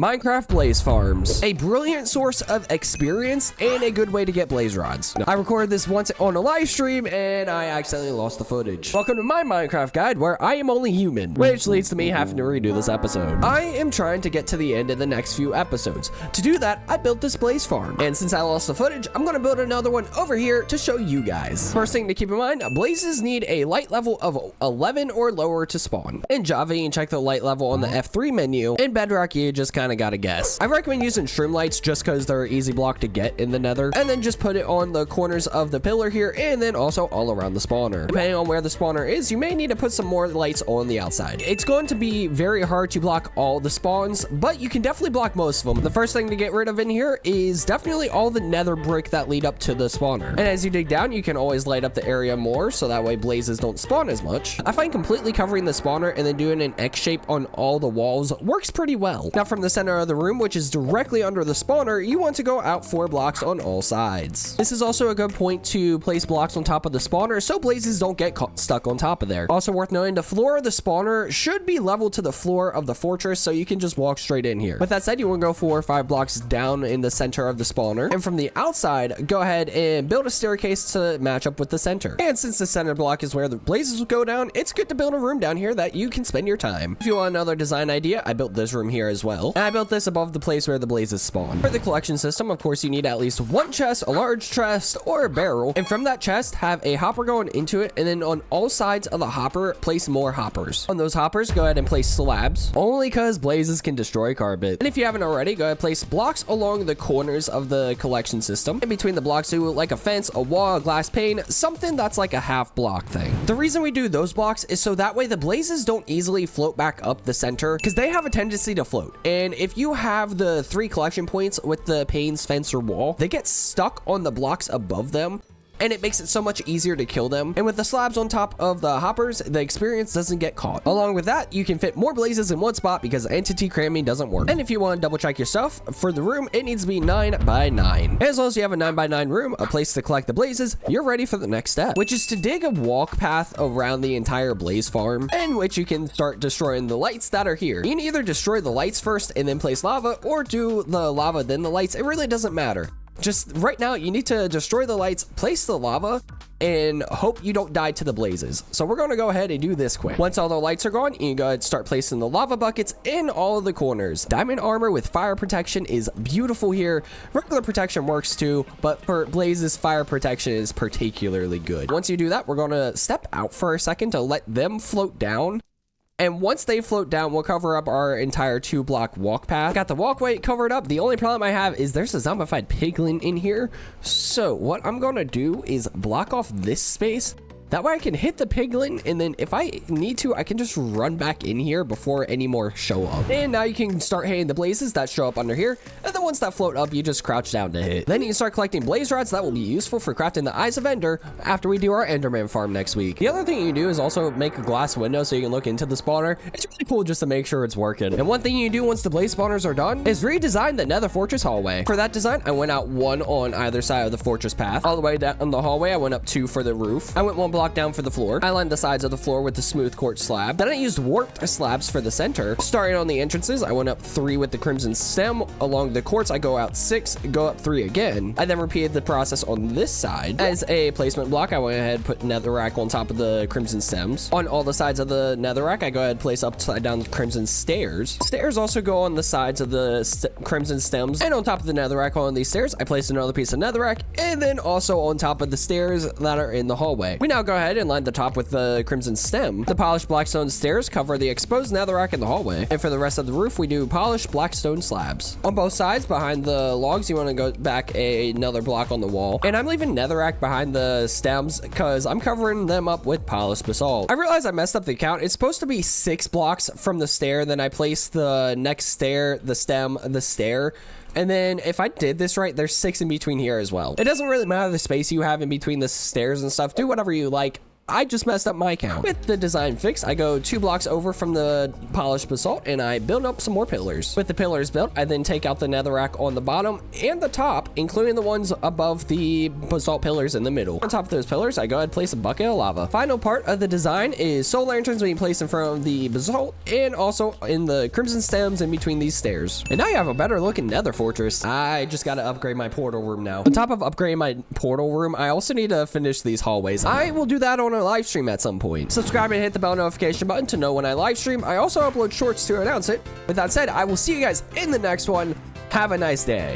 Minecraft Blaze Farms, a brilliant source of experience and a good way to get blaze rods. Now, I recorded this once on a live stream and I accidentally lost the footage. Welcome to my Minecraft guide where I am only human, which leads to me having to redo this episode. I am trying to get to the end of the next few episodes. To do that, I built this blaze farm, and since I lost the footage, I'm gonna build another one over here to show you guys. First thing to keep in mind, blazes need a light level of 11 or lower to spawn. In Java, you can check the light level on the F3 menu. In Bedrock, you just kind of gotta guess. I recommend using streamlights just because they're easy block to get in the nether, and then just put it on the corners of the pillar here and then also all around the spawner. Depending on where the spawner is, you may need to put some more lights on the outside. It's going to be very hard to block all the spawns, but you can definitely block most of them. The first thing to get rid of in here is definitely all the nether brick that lead up to the spawner. And as you dig down, you can always light up the area more so that way blazes don't spawn as much. I find completely covering the spawner and then doing an X shape on all the walls works pretty well. Now from the center of the room, which is directly under the spawner, you want to go out 4 blocks on all sides. This is also a good point to place blocks on top of the spawner so blazes don't get stuck on top of there. Also worth noting, the floor of the spawner should be level to the floor of the fortress so you can just walk straight in here. With that said, you want to go 4 or 5 blocks down in the center of the spawner, and from the outside, go ahead and build a staircase to match up with the center. And since the center block is where the blazes will go down, it's good to build a room down here that you can spend your time. If you want another design idea, I built this room here as well, and I built this above the place where the blazes spawn. For the collection system, of course, you need at least 1 chest, a large chest, or a barrel, and from that chest, have a hopper going into it, and then on all sides of the hopper, place more hoppers. On those hoppers, go ahead and place slabs, only because blazes can destroy carpet. And if you haven't already, go ahead and place blocks along the corners of the collection system. In between the blocks, do like a fence, a wall, a glass pane, something that's like a half block thing. The reason we do those blocks is so that way the blazes don't easily float back up the center, because they have a tendency to float. And if you have the 3 collection points with the panes, fence, or wall, they get stuck on the blocks above them, and it makes it so much easier to kill them. And with the slabs on top of the hoppers, the experience doesn't get caught. Along with that, you can fit more blazes in one spot because entity cramming doesn't work. And if you want to double check your stuff, for the room, it needs to be 9 by 9. As long as you have a 9 by 9 room, a place to collect the blazes, you're ready for the next step, which is to dig a walk path around the entire blaze farm, in which you can start destroying the lights that are here. You can either destroy the lights first and then place lava, or do the lava then the lights. It really doesn't matter. Just right now, you need to destroy the lights, place the lava, and hope you don't die to the blazes. So we're going to go ahead and do this quick. Once all the lights are gone, you can go ahead and start placing the lava buckets in all of the corners. Diamond armor with fire protection is beautiful here. Regular protection works too, but for blazes, fire protection is particularly good. Once you do that, we're going to step out for a second to let them float down. And once they float down, we'll cover up our entire 2-block walk path. Got the walkway covered up. The only problem I have is there's a zombified piglin in here. So what I'm gonna do is block off this space. That way I can hit the piglin, and then if I need to, I can just run back in here before any more show up. And now you can start hitting the blazes that show up under here, and then once that float up, you just crouch down to hit. Then you can start collecting blaze rods that will be useful for crafting the Eyes of Ender after we do our Enderman farm next week. The other thing you can do is also make a glass window so you can look into the spawner. It's really cool just to make sure it's working. And one thing you can do once the blaze spawners are done is redesign the nether fortress hallway. For that design, I went out 1 on either side of the fortress path. All the way down the hallway, I went up 2 for the roof. I went 1 block down for the floor. I lined the sides of the floor with the smooth quartz slab. Then I used warped slabs for the center. Starting on the entrances, I went up 3 with the crimson stem. Along the quartz, I go out 6, go up 3 again. I then repeated the process on this side. As a placement block, I went ahead and put netherrack on top of the crimson stems. On all the sides of the netherrack, I go ahead and place upside down crimson stairs. Stairs also go on the sides of the crimson stems. And on top of the netherrack on these stairs, I placed another piece of netherrack, and then also on top of the stairs that are in the hallway. We now go ahead and line the top with the crimson stem. The polished blackstone stairs cover the exposed netherrack in the hallway, and for the rest of the roof, we do polished blackstone slabs. On both sides, behind the logs, you want to go back another block on the wall, and I'm leaving netherrack behind the stems because I'm covering them up with polished basalt. I realized I messed up the count. It's supposed to be 6 blocks from the stair, then I placed the next stair, the stem, the stair. And then if I did this right, there's 6 in between here as well. It doesn't really matter the space you have in between the stairs and stuff. Do whatever you like. I just messed up my count. With the design fix, I go 2 blocks over from the polished basalt and I build up some more pillars. With the pillars built, I then take out the netherrack on the bottom and the top, including the ones above the basalt pillars in the middle. On top of those pillars, I go ahead and place a bucket of lava. Final part of the design is soul lanterns being placed in front of the basalt and also in the crimson stems in between these stairs. And now you have a better looking nether fortress. I just gotta upgrade my portal room now. On top of upgrading my portal room, I also need to finish these hallways. I will do that on a live stream at some point. Subscribe and hit the bell notification button to know when I live stream. I also upload shorts to announce it. With that said, I will see you guys in the next one. Have a nice day.